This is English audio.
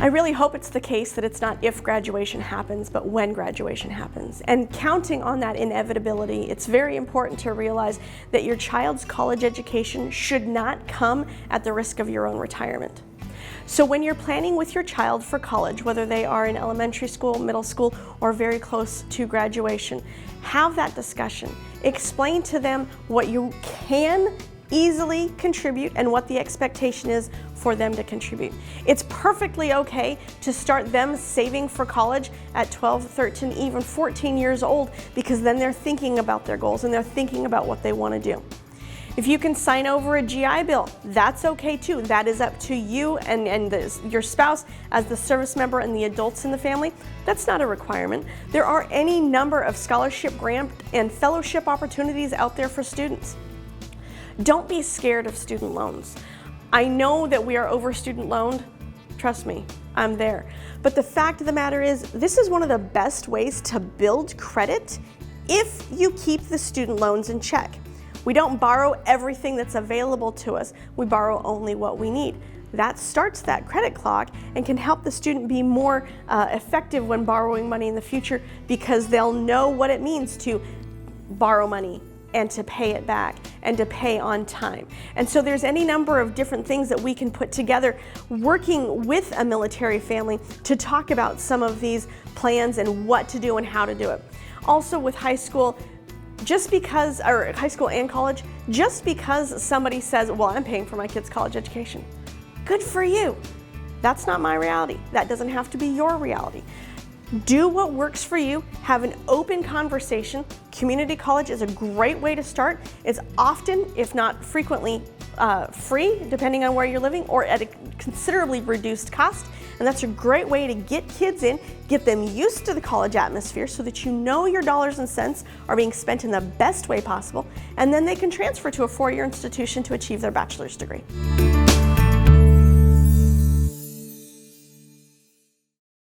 I really hope it's the case that it's not if graduation happens, but when graduation happens. And counting on that inevitability, it's very important to realize that your child's college education should not come at the risk of your own retirement. So when you're planning with your child for college, whether they are in elementary school, middle school, or very close to graduation, have that discussion. Explain to them what you can easily contribute and what the expectation is for them to contribute. It's perfectly okay to start them saving for college at 12, 13, even 14 years old, because then they're thinking about their goals and they're thinking about what they want to do. If you can sign over a GI Bill, that's okay too. That is up to you and your spouse as the service member and the adults in the family. That's not a requirement. There are any number of scholarship, grant, and fellowship opportunities out there for students. Don't be scared of student loans. I know that we are over student loaned. Trust me, I'm there. But the fact of the matter is, this is one of the best ways to build credit if you keep the student loans in check. We don't borrow everything that's available to us. We borrow only what we need. That starts that credit clock and can help the student be more effective when borrowing money in the future, because they'll know what it means to borrow money and to pay it back and to pay on time. And so there's any number of different things that we can put together working with a military family to talk about some of these plans and what to do and how to do it. Also with high school, or high school and college, just because somebody says, well, I'm paying for my kid's college education. Good for you. That's not my reality. That doesn't have to be your reality. Do what works for you. Have an open conversation. Community college is a great way to start. It's often, if not frequently, free, depending on where you're living, or at a considerably reduced cost. And that's a great way to get kids in, get them used to the college atmosphere so that you know your dollars and cents are being spent in the best way possible, and then they can transfer to a four-year institution to achieve their bachelor's degree.